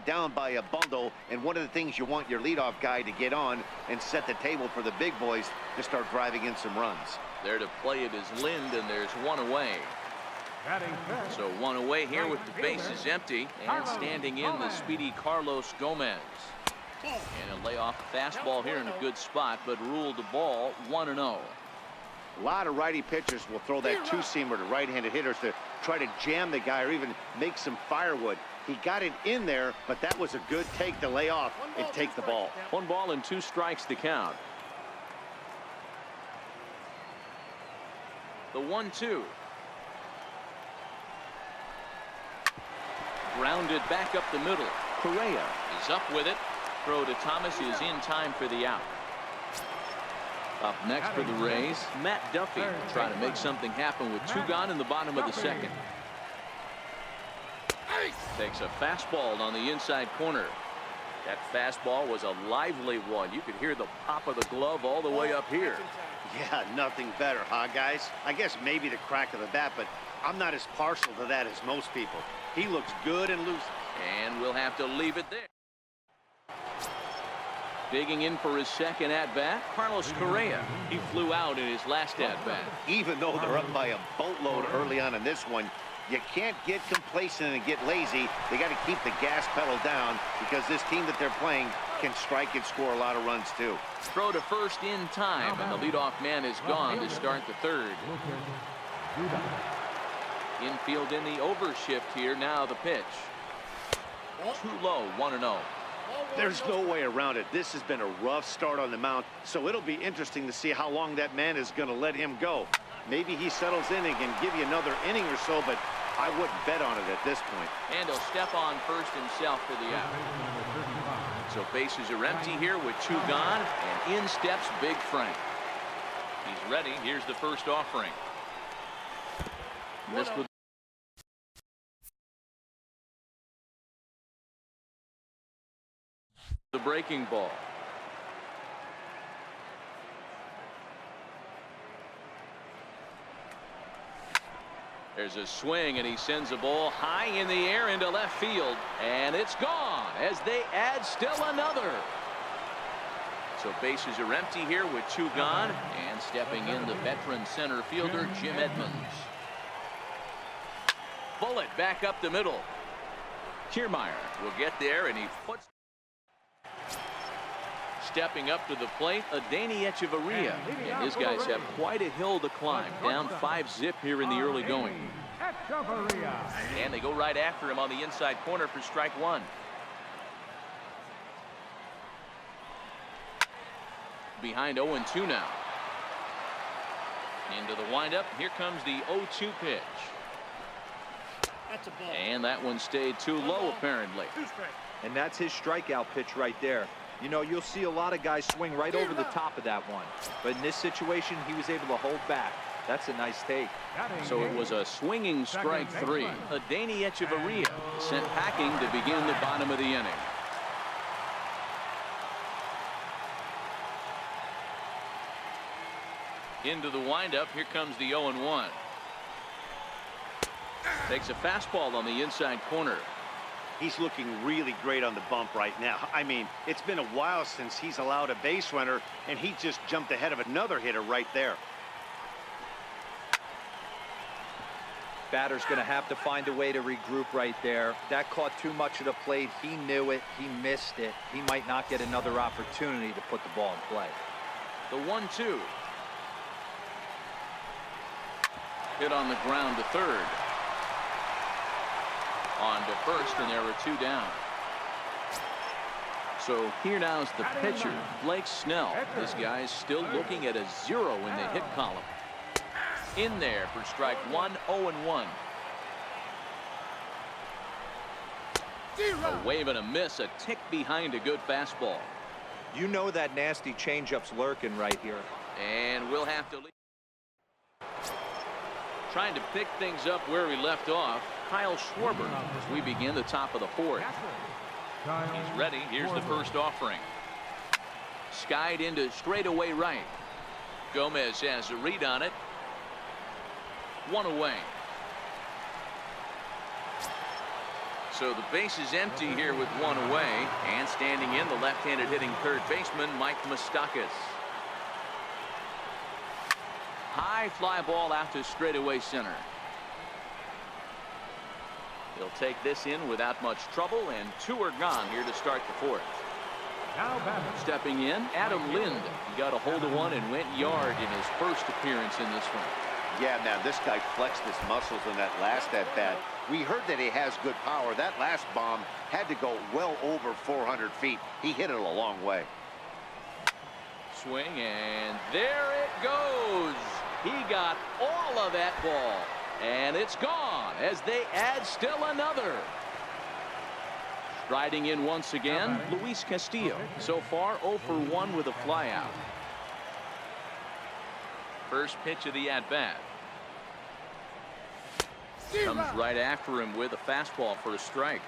down by a bundle, and one of the things you want your leadoff guy to get on and set the table for the big boys to start driving in some runs. There to play it is Lind, and there's one away. So one away here with the bases empty, and standing in the speedy Carlos Gomez. And a layoff fastball here in a good spot, but ruled the ball 1-0. A lot of righty pitchers will throw that two-seamer to right-handed hitters to try to jam the guy or even make some firewood. He got it in there, but that was a good take to lay off and take the ball. 1 ball and 2 strikes to count. The 1-2. Grounded back up the middle. Correa is up with it. Throw to Thomas is in time for the out. Up next for the Rays, Matt Duffy trying to make something happen with 2 gone in the bottom of the second. Takes a fastball on the inside corner. That fastball was a lively one. You could hear the pop of the glove all the way up here. Yeah, nothing better, huh, guys? I guess maybe the crack of the bat, but I'm not as partial to that as most people. He looks good and loose. And we'll have to leave it there. Digging in for his second at-bat, Carlos Correa. He flew out in his last at-bat. Even though they're up by a boatload early on in this one, you can't get complacent and get lazy. They got to keep the gas pedal down because this team that they're playing can strike and score a lot of runs too. Throw to first in time, and the leadoff man is gone to start the third. Infield in the overshift here. Now the pitch. Too low, 1-0. There's no way around it. This has been a rough start on the mound, so it'll be interesting to see how long that man is going to let him go. Maybe he settles in and can give you another inning or so, but I wouldn't bet on it at this point. And he'll step on first himself for the out. So bases are empty here with 2 gone, and in steps Big Frank. He's ready. Here's the first offering. Missed with the breaking ball. There's a swing, and he sends a ball high in the air into left field, and it's gone as they add still another. So bases are empty here with 2 gone, and stepping in the veteran center fielder Jim Edmonds. Bullet back up the middle. Kiermaier will get there, and he puts. Stepping up to the plate, Darin Erstad. And his guys have quite a hill to climb. Down 5-zip here in the early going. And they go right after him on the inside corner for strike 1. Behind 0-2 now. Into the windup. Here comes the 0-2 pitch. And that one stayed too low, apparently. And that's his strikeout pitch right there. You know, you'll see a lot of guys swing right over the top of that one. But in this situation, he was able to hold back. That's a nice take. So it was a swinging strike 3. Darin Erstad sent packing to begin the bottom of the inning. Into the windup. Here comes the 0-1. Takes a fastball on the inside corner. He's looking really great on the bump right now. I mean, it's been a while since he's allowed a base runner, and he just jumped ahead of another hitter right there. Batter's going to have to find a way to regroup right there. That caught too much of the plate. He knew it. He missed it. He might not get another opportunity to put the ball in play. The 1-2. Hit on the ground to third. On to first, and there are 2 down. So here now is the pitcher, Blake Snell. This guy's still looking at a 0 in the hit column. In there for strike 1, 0-1. A wave and a miss, a tick behind a good fastball. You know that nasty changeup's lurking right here. And we'll have to leave. Trying to pick things up where we left off, Kyle Schwarber, as we begin the top of the 4th. He's ready. Here's the first offering. Skied into straightaway right. Gomez has a read on it. 1 away. So the base is empty here with one away, and standing in the left-handed hitting third baseman Mike Moustakas. High fly ball out to straightaway center. He'll take this in without much trouble, and 2 are gone here to start the 4th. Stepping in, Adam Lind. He got a hold of one and went yard in his first appearance in this one. Yeah, man, this guy flexed his muscles in that last at-bat. We heard that he has good power. That last bomb had to go well over 400 feet. He hit it a long way. Swing, and there it goes. He got all of that ball, and it's gone as they add still another. Striding in once again, Luis Castillo. So far 0 for 1 with a flyout. First pitch of the at-bat. Comes right after him with a fastball for a strike.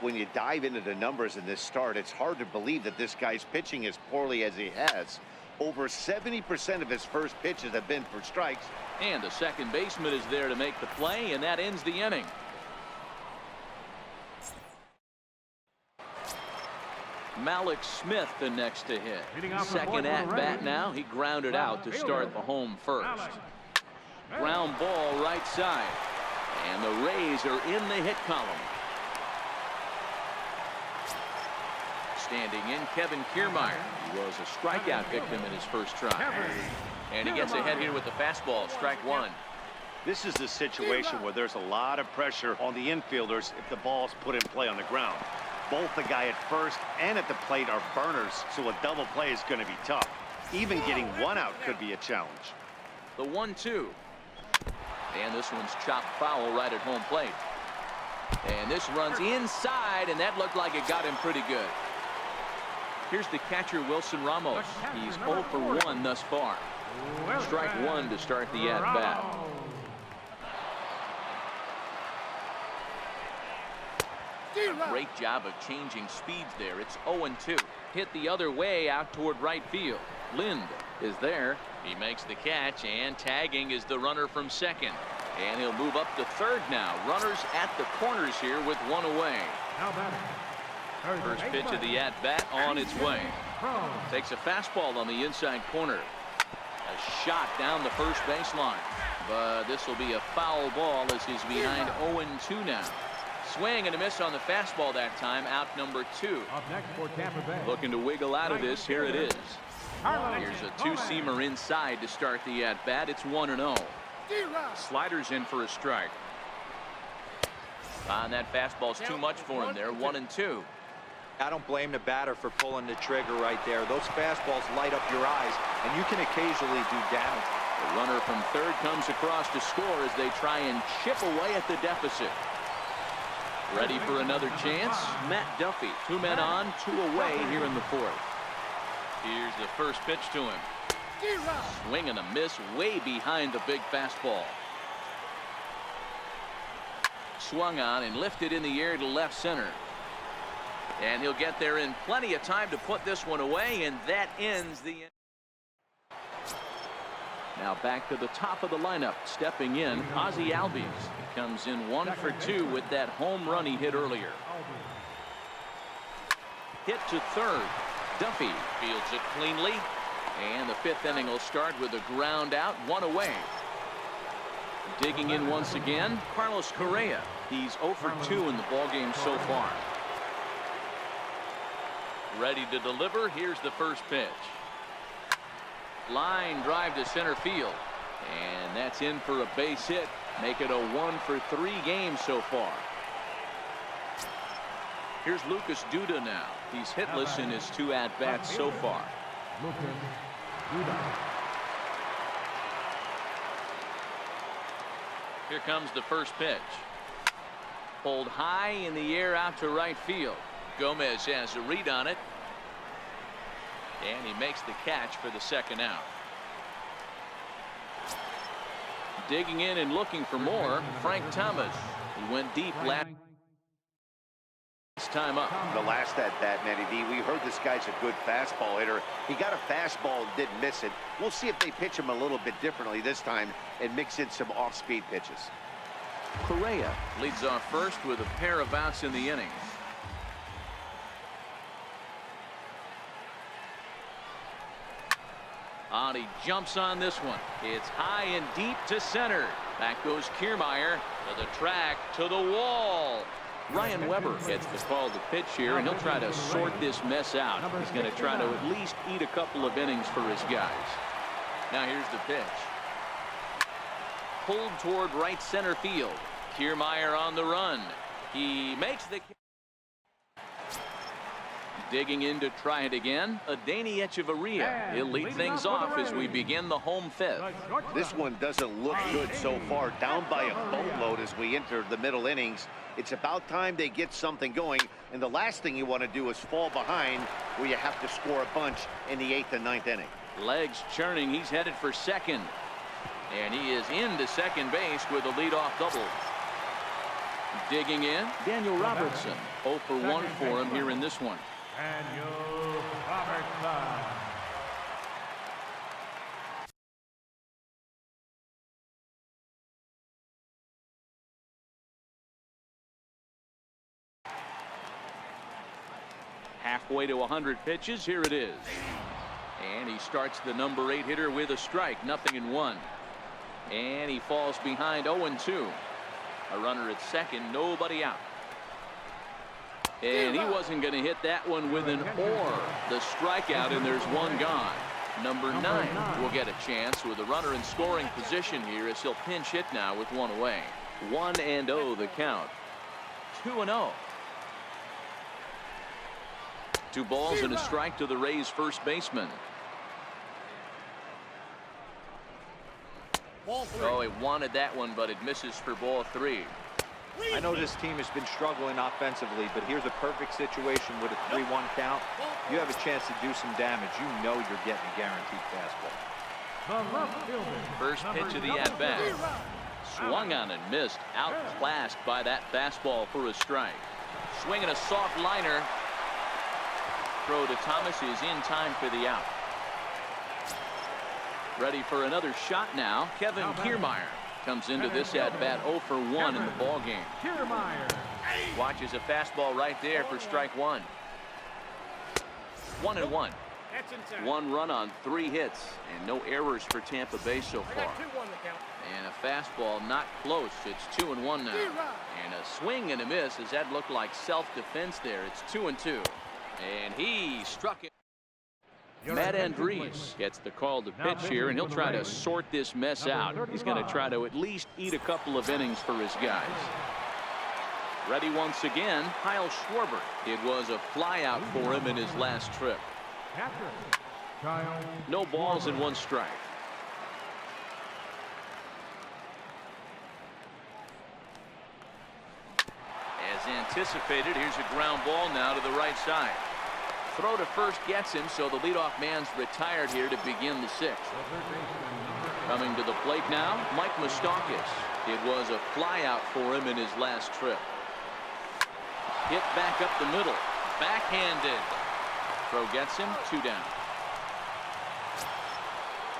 When you dive into the numbers in this start, it's hard to believe that this guy's pitching as poorly as he has. Over 70% of his first pitches have been for strikes. And the second baseman is there to make the play, and that ends the inning. Malik Smith the next to hit. Second at bat now. He grounded out to start the home first. Ground ball right side. And the Rays are in the hit column. Standing in, Kevin Kiermaier. He was a strikeout victim in his first try. And he gets ahead here with the fastball. Strike 1. This is a situation where there's a lot of pressure on the infielders if the ball's put in play on the ground. Both the guy at first and at the plate are burners, so a double play is going to be tough. Even getting one out could be a challenge. The 1-2. And this one's chopped foul right at home plate. And this runs inside, and that looked like it got him pretty good. Here's the catcher, Wilson Ramos. He's 0 for 1 thus far. Strike 1 to start the at-bat. Great job of changing speeds there. It's 0-2. Hit the other way out toward right field. Lind is there. He makes the catch, and tagging is the runner from second. And he'll move up to third now. Runners at the corners here with one away. First pitch of the at-bat on its way. Takes a fastball on the inside corner. A shot down the first baseline. But this will be a foul ball as he's behind 0-2 now. Swing and a miss on the fastball that time. Out number 2. Up next for Tampa Bay. Looking to wiggle out of this. Here it is. Here's a two-seamer inside to start the at-bat. It's 1-0. Sliders in for a strike. And that fastball's too much for him there. 1-2. I don't blame the batter for pulling the trigger right there. Those fastballs light up your eyes, and you can occasionally do damage. The runner from third comes across to score as they try and chip away at the deficit. Ready for another chance? Matt Duffy. 2 men on, 2 away here in the 4th. Here's the first pitch to him. Swing and a miss way behind the big fastball. Swung on and lifted in the air to left center. And he'll get there in plenty of time to put this one away, and that ends the inning. Now back to the top of the lineup. Stepping in, Ozzie Albies. He comes in 1 for 2 with that home run he hit earlier. Hit to third. Duffy fields it cleanly. And the 5th inning will start with a ground out, 1 away. Digging in once again, Carlos Correa. He's 0 for 2 in the ballgame so far. Ready to deliver. Here's the first pitch. Line drive to center field. And that's in for a base hit. Make it a 1 for 3 game so far. Here's Lucas Duda now. He's hitless in his 2 at-bats so far. Here comes the first pitch. Pulled high in the air out to right field. Gomez has a read on it. And he makes the catch for the second out. Digging in and looking for more, Frank Thomas. He went deep last time up. The last at-bat, Matty D, we heard this guy's a good fastball hitter. He got a fastball and didn't miss it. We'll see if they pitch him a little bit differently this time and mix in some off-speed pitches. Correa Leads off first with a pair of outs in the inning. He jumps on this one. It's high and deep to center. Back goes Kiermaier to the track, to the wall. Ryan Weber gets the call to pitch here, and he'll try to sort this mess out. He's going to try to at least eat a couple of innings for his guys. Now here's the pitch. Pulled toward right center field. Kiermaier on the run. He makes the... Digging in to try it again. Adeiny Echeverria. He'll lead things off as we begin the home fifth. This one doesn't look good so far. Down by a boatload as we enter the middle innings. It's about time they get something going. And the last thing you want to do is fall behind where you have to score a bunch in the 8th and 9th inning. Legs churning. He's headed for second. And he is into second base with a leadoff double. Digging in, Daniel Robertson. 0 for 1 for him here in this one. Daniel Robertson. Halfway to 100 pitches. Here it is. And he starts the number 8 hitter with a strike. 0-1. And he falls behind 0-2. A runner at second. Nobody out. And he wasn't going to hit that one with an or. The strikeout, and there's one gone. Number 9 will get a chance with a runner in scoring position here as he'll pinch hit now with one away. 1-0 the count. 2-0. 2 balls and a strike to the Rays first baseman. Oh, he wanted that one, but it misses for ball 3. I know this team has been struggling offensively, but here's a perfect situation with a 3-1 count. You have a chance to do some damage. You know you're getting a guaranteed fastball. First pitch of the at-bat. Swung on and missed. Outclassed by that fastball for a strike. Swinging a soft liner. Throw to Thomas is in time for the out. Ready for another shot now. Kevin Kiermaier comes into this at-bat 0 for 1 in the ball game. Watches a fastball right there for strike 1. 1-1. 1 run on 3 hits and no errors for Tampa Bay so far. And a fastball not close. It's 2-1 now. And a swing and a miss. Does that look like self-defense there? It's 2-2. And he struck it. Matt Andriese gets the call to pitch here, and he'll try to sort this mess out. He's going to try to at least eat a couple of innings for his guys. Ready once again, Kyle Schwarber. It was a flyout for him in his last trip. No balls and 1 strike. As anticipated, here's a ground ball now to the right side. Throw to first gets him, so the leadoff man's retired here to begin the 6th. Coming to the plate now, Mike Moustakas. It was a flyout for him in his last trip. Hit back up the middle. Backhanded. Throw gets him, 2 down.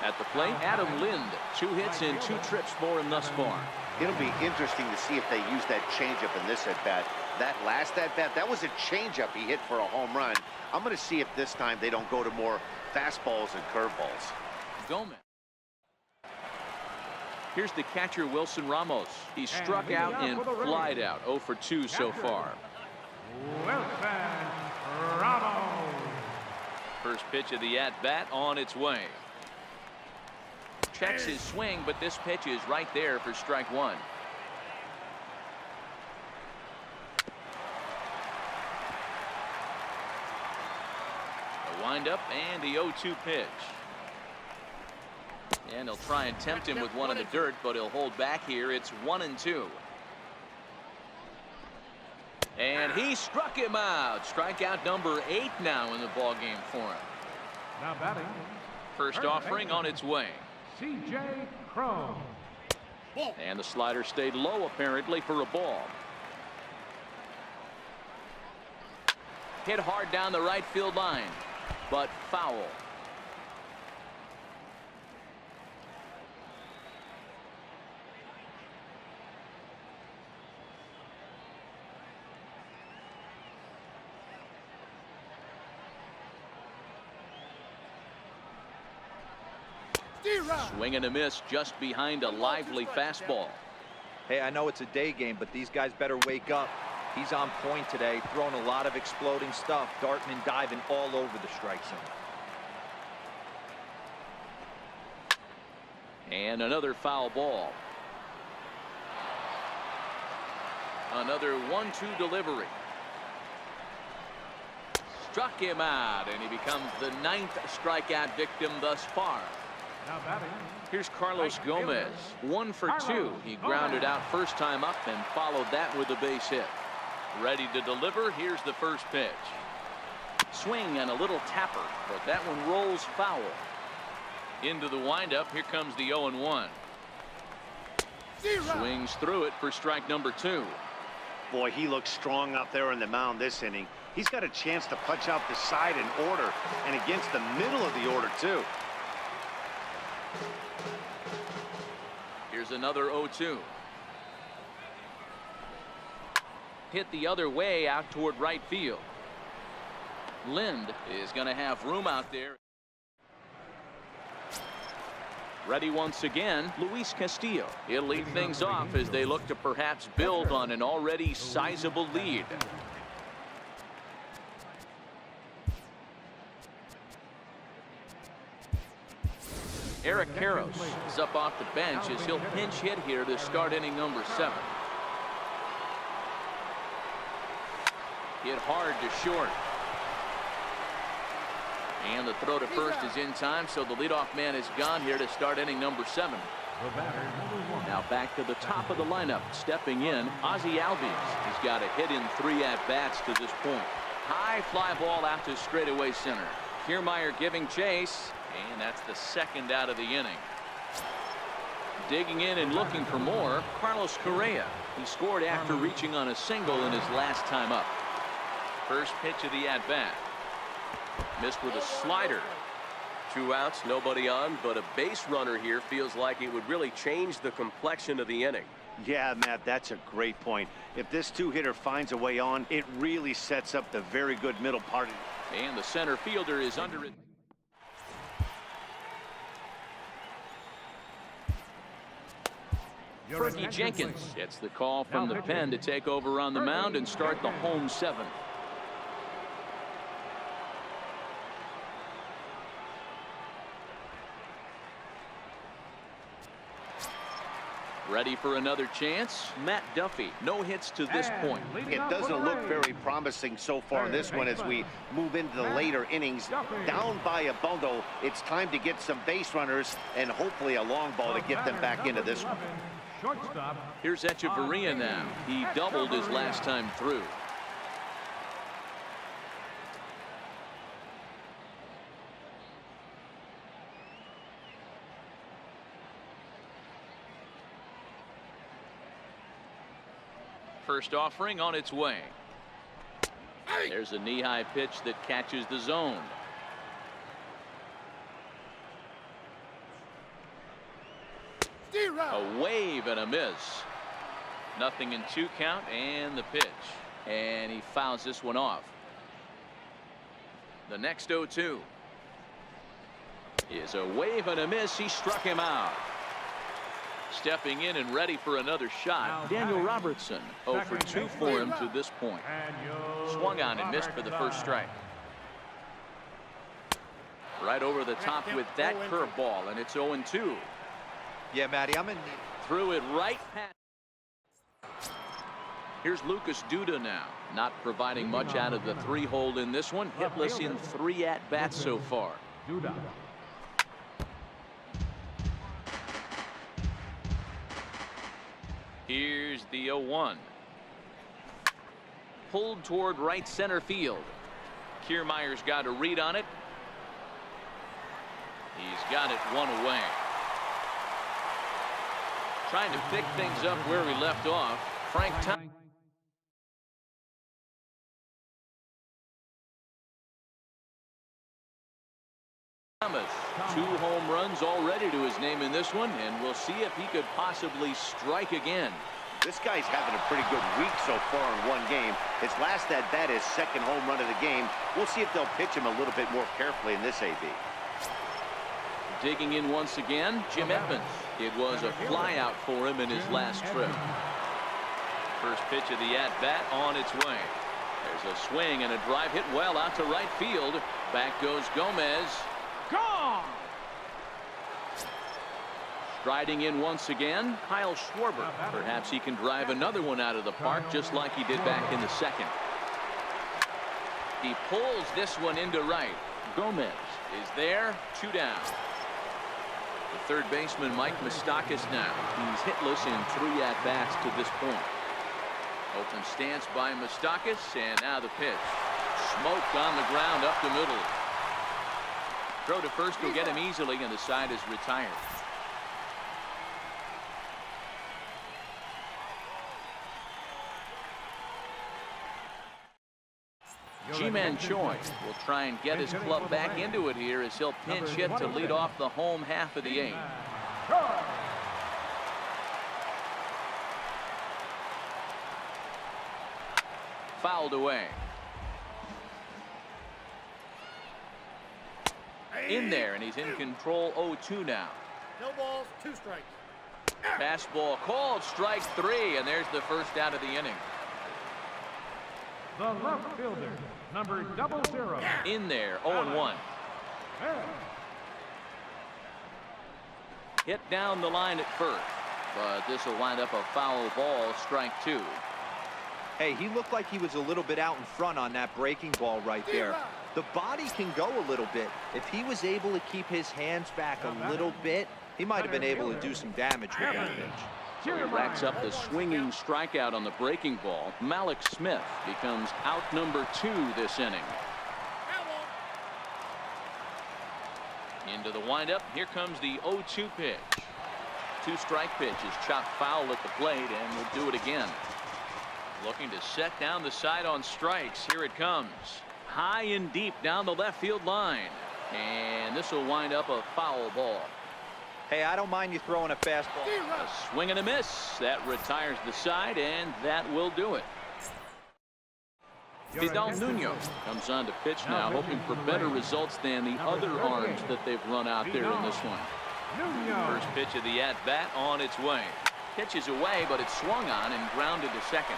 At the plate, Adam Lind. 2 hits and 2 trips for him thus far. It'll be interesting to see if they use that changeup in this at-bat. That last at-bat, that was a changeup he hit for a home run. I'm going to see if this time they don't go to more fastballs and curveballs. Gomez. Here's the catcher, Wilson Ramos. He struck out and flied out. 0 for 2 so far. Wilson Ramos. First pitch of the at-bat on its way. Checks his swing, but this pitch is right there for strike 1. A windup and the 0-2 pitch. And he'll try and tempt him with one in the dirt, but he'll hold back here. It's 1-2. And he struck him out. Strikeout number 8 now in the ball game for him. Now batting. First offering on its way. C.J. Cruz. And the slider stayed low apparently for a ball. Hit hard down the right field line, but foul. Swing and a miss just behind a lively fastball. Hey, I know it's a day game, but these guys better wake up. He's on point today, throwing a lot of exploding stuff, darting and diving all over the strike zone. And another foul ball. Another 1-2 delivery. Struck him out, and he becomes the 9th strikeout victim thus far. Now batting. Here's Carlos Gomez. 1 for 2. He grounded out first time up and followed that with a base hit. Ready to deliver. Here's the first pitch. Swing and a little tapper, but that one rolls foul. Into the windup. Here comes the 0-1. Swings through it for strike number 2. Boy, he looks strong out there on the mound this inning. He's got a chance to punch out the side in order, and against the middle of the order, too. Here's another 0-2. Hit the other way out toward right field. Lind is going to have room out there. Ready once again, Luis Castillo. He'll lead things off as they look to perhaps build on an already sizable lead. Eric Karros is up off the bench as he'll pinch hit here to start inning number 7. Hit hard to short. And the throw to first is in time, so the leadoff man is gone here to start inning number 7. Now back to the top of the lineup. Stepping in, Ozzie Albies. He's got a hit in 3 at-bats to this point. High fly ball out to straightaway center. Kiermaier giving chase, and that's the 2nd out of the inning. Digging in and looking for more, Carlos Correa. He scored after reaching on a single in his last time up. First pitch of the at-bat. Missed with a slider. 2 outs, nobody on, but a base runner here feels like it would really change the complexion of the inning. Yeah, Matt, that's a great point. If this 2-hitter finds a way on, it really sets up the very good middle part. And the center fielder is under it. Fergie Jenkins gets the call from the pen to take over on the mound and start the home 7th. Ready for another chance? Matt Duffy. No hits to this point. It doesn't look very promising so far in this one as we move into the later innings. Down by a bundle, it's time to get some base runners and hopefully a long ball to get them back into this one. Here's Echeverria now. He doubled his last time through. First offering on its way. There's a knee-high pitch that catches the zone. A wave and a miss. Nothing in 2 count, and the pitch. And he fouls this one off. The next 0-2 is a wave and a miss. He struck him out. Stepping in and ready for another shot, Daniel Robertson. 0 for 2 for him to this point. Swung on and missed for the first strike. Right over the top with that curveball, and it's 0-2. Yeah, Matty, I'm in. Threw it right past. Here's Lucas Duda now. Not providing much out of the 3-hole in this one. Hitless in 3 at-bats so far. Here's the 0-1. Pulled toward right center field. Kiermaier's got a read on it. He's got it 1 away. Trying to pick things up where we left off. Frank Thomas. 2 home runs already to his name in this one, and we'll see if he could possibly strike again. This guy's having a pretty good week so far in 1 game. His last at-bat is 2nd home run of the game. We'll see if they'll pitch him a little bit more carefully in this AB. Digging in once again, Jim Edmonds. It was a flyout for him in his last trip. First pitch of the at-bat on its way. There's a swing and a drive hit well out to right field. Back goes Gomez. Gone! Striding in once again, Kyle Schwarber. Perhaps he can drive another one out of the park just like he did back in the second. He pulls this one into right. Gomez is there, 2 down. The third baseman, Mike Moustakas, now. He's hitless in 3 at-bats to this point. Open stance by Moustakas, and now the pitch. Smoke on the ground up the middle. Throw to first will get him easily, and the side is retired. Ji-Man Choi will try and get his club back into it here as he'll pinch hit to lead off the home half of the 8th. Fouled away. In there, and he's in control. 0-2 now. No balls, 2 strikes. Fastball called, strike 3, and there's the first out of the inning. The left fielder, number 00. In there, 0-1. Hit down the line at first, but this will wind up a foul ball, strike 2. Hey, he looked like he was a little bit out in front on that breaking ball right there. The body can go a little bit. If he was able to keep his hands back a little bit, he might have been able to do some damage with that pitch. So he racks up the swinging strikeout on the breaking ball. Malik Smith becomes out number 2 this inning. Into the windup. Here comes the 0-2 pitch. 2-strike pitch is chopped foul at the plate, and we'll do it again. Looking to set down the side on strikes. Here it comes. High and deep down the left field line. And this will wind up a foul ball. Hey, I don't mind you throwing a fastball. A swing and a miss. That retires the side, and that will do it. Vidal Nuno comes on to pitch now, hoping for better results than the other arms that they've run out there in this one. First pitch of the at-bat on its way. Pitches away, but it's swung on and grounded to second.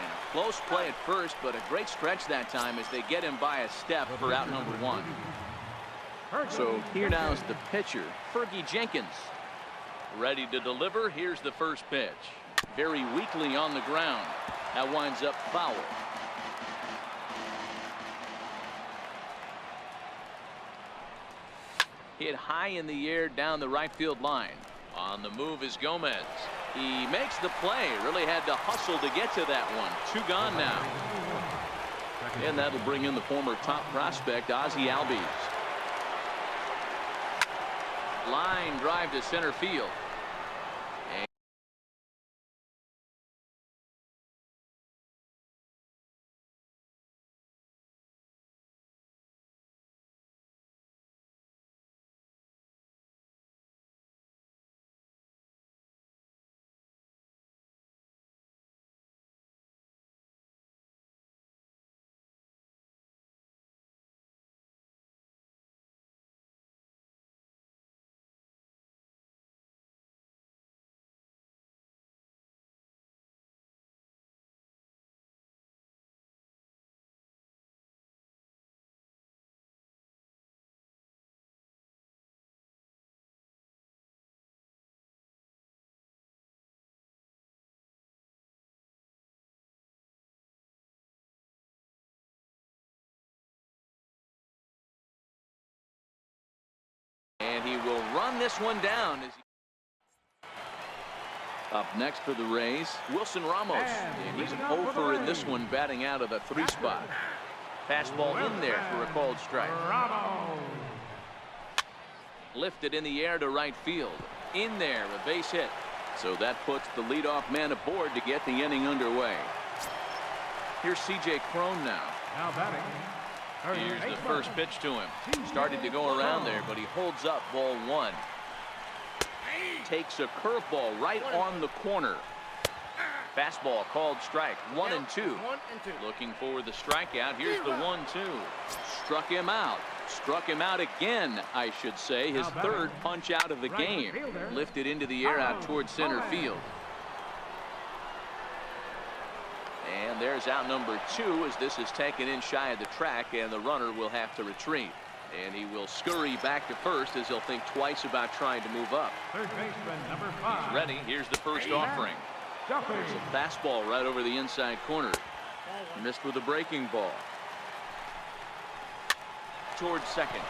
And a close play at first, but a great stretch that time as they get him by a step for out number 1. So here now is the pitcher, Fergie Jenkins. Ready to deliver. Here's the first pitch. Very weakly on the ground. That winds up foul. Hit high in the air down the right field line. On the move is Gomez. He makes the play. Really had to hustle to get to that one. 2 gone now. And that'll bring in the former top prospect, Ozzie Albies. Line drive to center field. And he will run this one down. As up next for the Rays, Wilson Ramos. And he's an 0-for in this one, batting out of the 3 spot. Fastball in there for a called strike. Lifted in the air to right field. In there, a base hit. So that puts the leadoff man aboard to get the inning underway. Here's C.J. Cron now. Now batting. Here's the first pitch to him. Started to go around there, but he holds up ball 1. Takes a curveball right on the corner. Fastball called strike. 1-2. Looking for the strikeout. Here's the 1-2. Struck him out. Struck him out again, I should say. His third punch out of the game. Lifted into the air out towards center field. And there's out number 2 as this is taken in shy of the track, and the runner will have to retreat. And he will scurry back to first as he'll think twice about trying to move up. Third baseman, number 5. He's ready. Here's the first offering. There's a fastball right over the inside corner. Missed with a breaking ball. Towards second.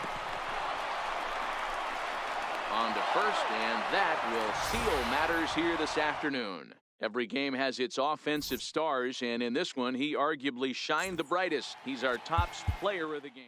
On to first, and that will seal matters here this afternoon. Every game has its offensive stars, and in this one, he arguably shined the brightest. He's our top player of the game.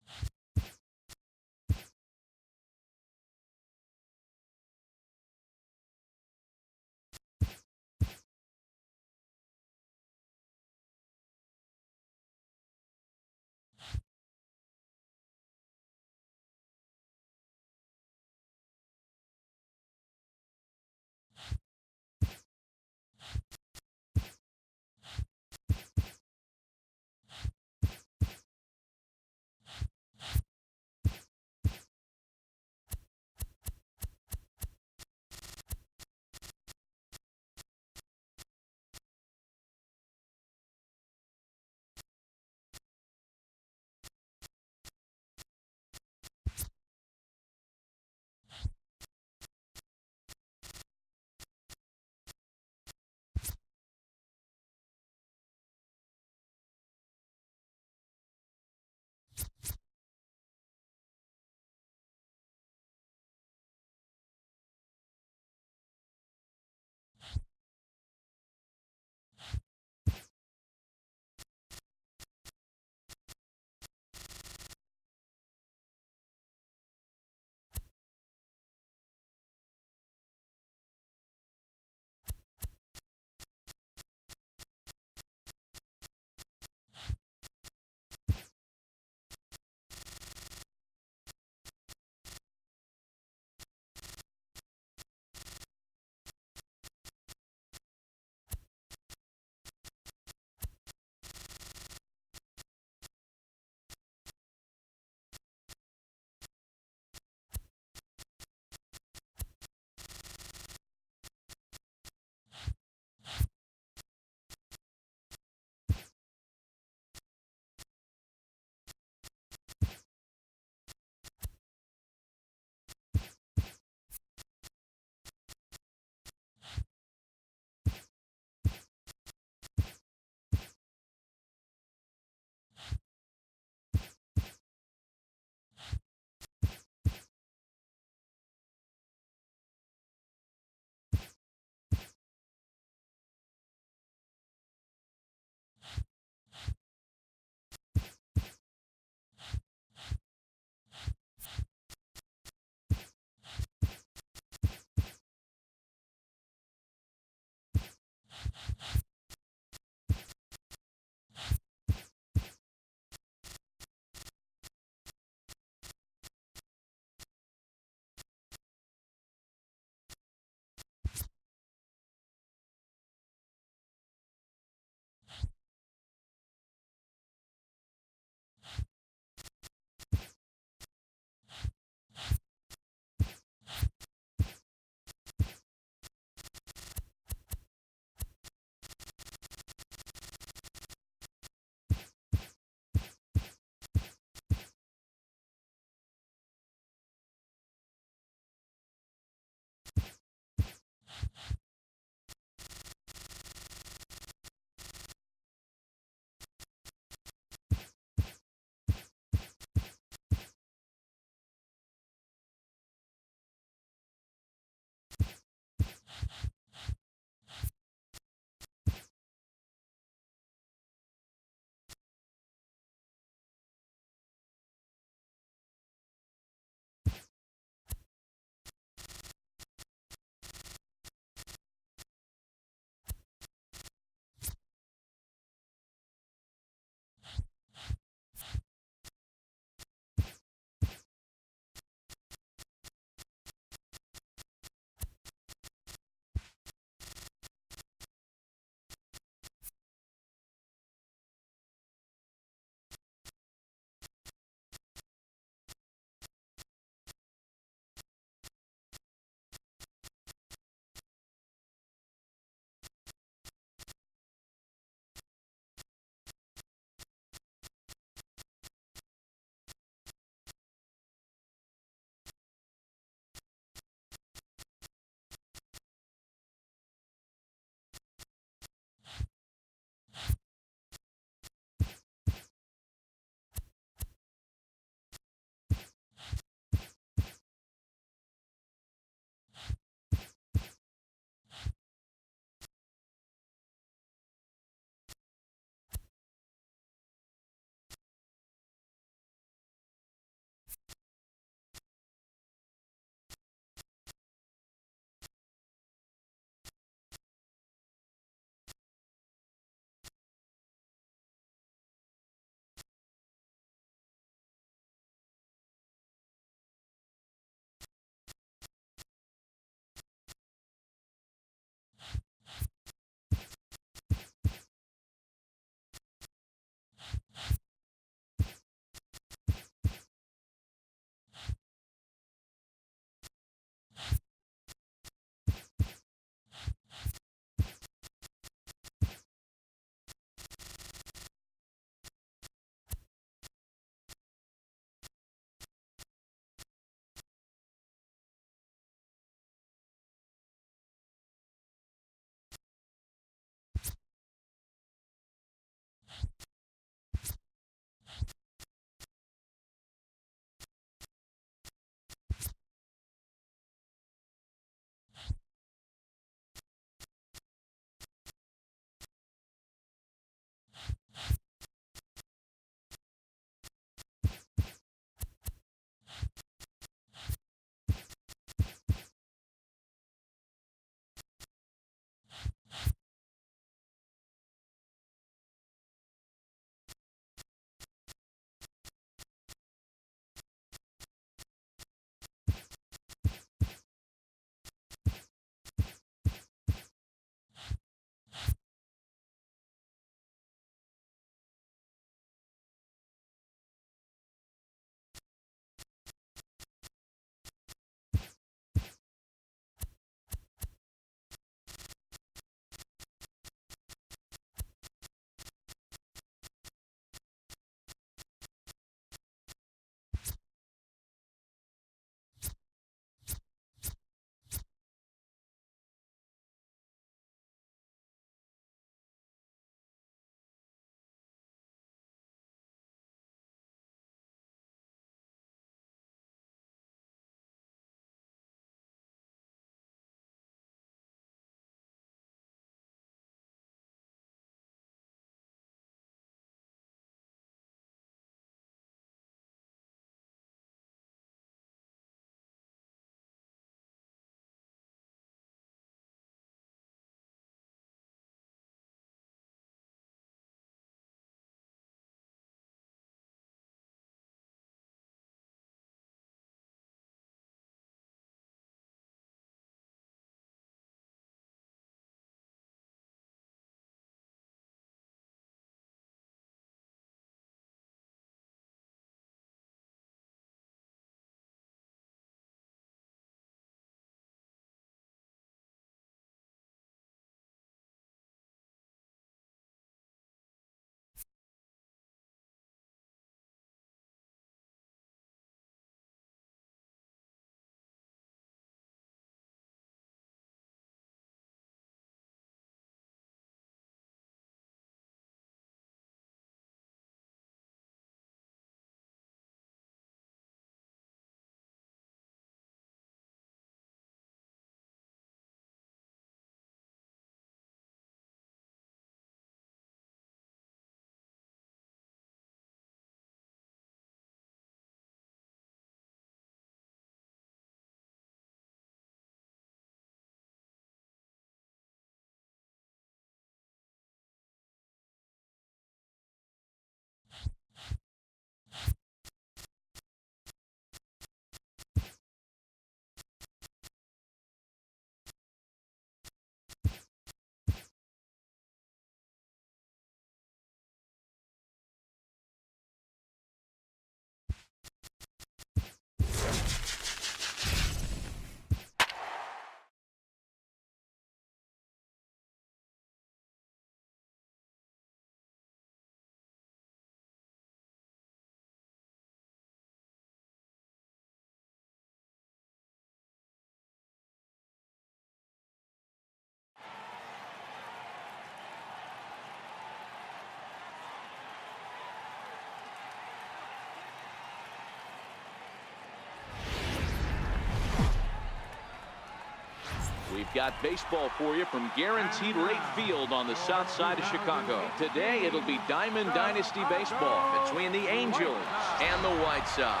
We've got baseball for you from Guaranteed Rate Field on the south side of Chicago. Today it'll be Diamond Dynasty baseball between the Angels and the White Sox.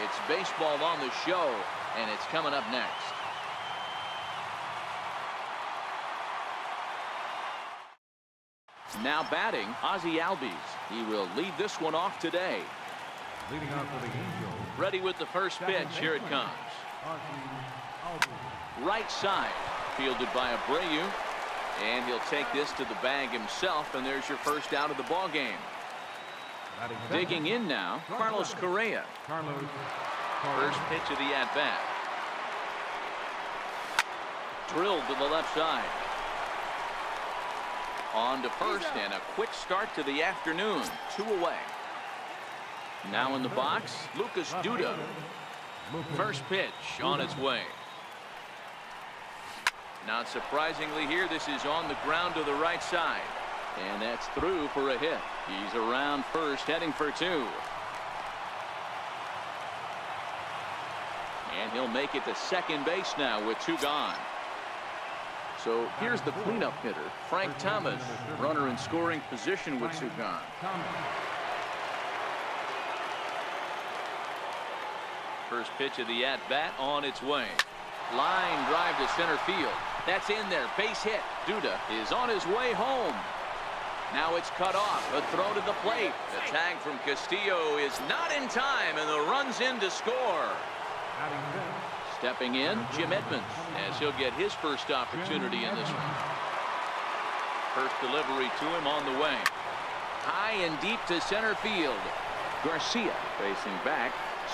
It's baseball on the show, and it's coming up next. Now batting, Ozzie Albies. He will lead this one off today. Leading off for the Angels. Ready with the first pitch. Here it comes. Right side, fielded by Abreu, and he'll take this to the bag himself, and there's your first out of the ball game. Digging in now, Carlos Correa. First pitch of the at-bat. Drilled to the left side. On to first, and a quick start to the afternoon. 2 away. Now in the box, Lucas Duda. First pitch on its way. Not surprisingly here, this is on the ground to the right side. And that's through for a hit. He's around first, heading for 2. And he'll make it to second base now with 2 gone. So here's the cleanup hitter, Frank Thomas. Runner in scoring position with 2 gone. First pitch of the at-bat on its way. Line drive to center field. That's in there. Base hit. Duda is on his way home. Now it's cut off. A throw to the plate. The tag from Castillo is not in time, and the run's in to score. Stepping in, Jim Edmonds, as he'll get his first opportunity in this one. First delivery to him on the way. High and deep to center field. Garcia facing back.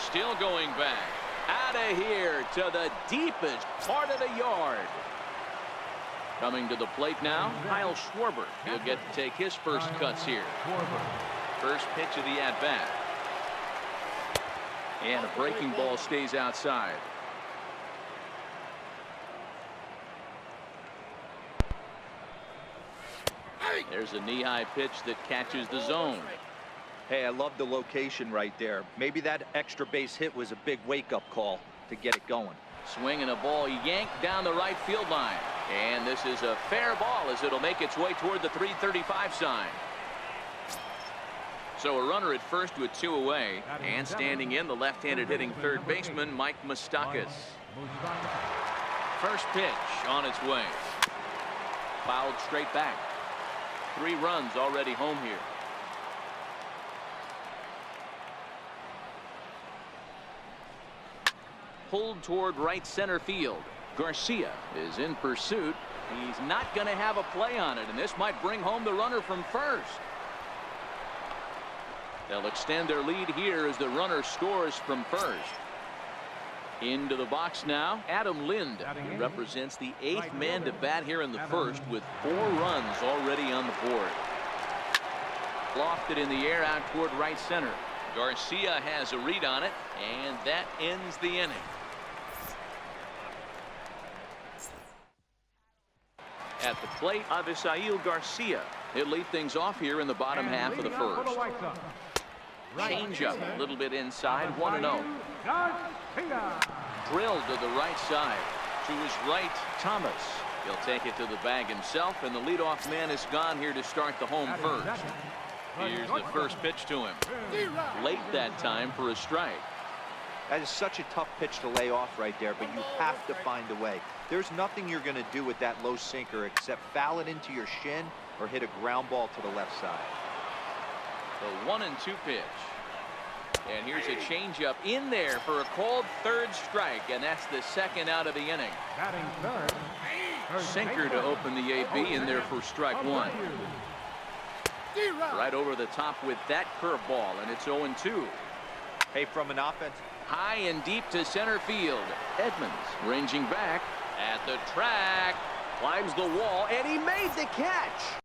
Still going back. Out of here to the deepest part of the yard. Coming to the plate now, Kyle Schwarber. He'll get to take his first cuts here. First pitch of the at-bat. And a breaking ball stays outside. There's a knee-high pitch that catches the zone. Hey, I love the location right there. Maybe that extra base hit was a big wake-up call to get it going. Swinging a ball yanked down the right field line. And this is a fair ball as it'll make its way toward the 335 sign. So a runner at first with 2 away. And standing in, the left-handed hitting third baseman, Mike Moustakas. First pitch on its way. Fouled straight back. 3 runs already home here. Pulled toward right center field. Garcia is in pursuit. He's not going to have a play on it, and this might bring home the runner from first. They'll extend their lead here as the runner scores from first. Into the box now, Adam Lind. He represents the 8th man to bat here in the first with 4 runs already on the board. Lofted in the air out toward right center. Garcia has a read on it, and that ends the inning. At the plate, Avisail Garcia. He'll lead things off here in the bottom half of the first. Change-up a little bit inside, 1-0. Drilled to the right side. To his right, Thomas. He'll take it to the bag himself, and the leadoff man is gone here to start the home first. Here's the first pitch to him. Late that time for a strike. That is such a tough pitch to lay off right there, but you have to find a way. There's nothing you're going to do with that low sinker except foul it into your shin or hit a ground ball to the left side. The 1-2 pitch. And here's a changeup in there for a called third strike, and that's the second out of the inning. Sinker to open the AB in there for strike 1. Right over the top with that curveball, and it's 0-2. Hey, from an offense. High and deep to center field. Edmonds ranging back at the track. Climbs the wall, and he made the catch.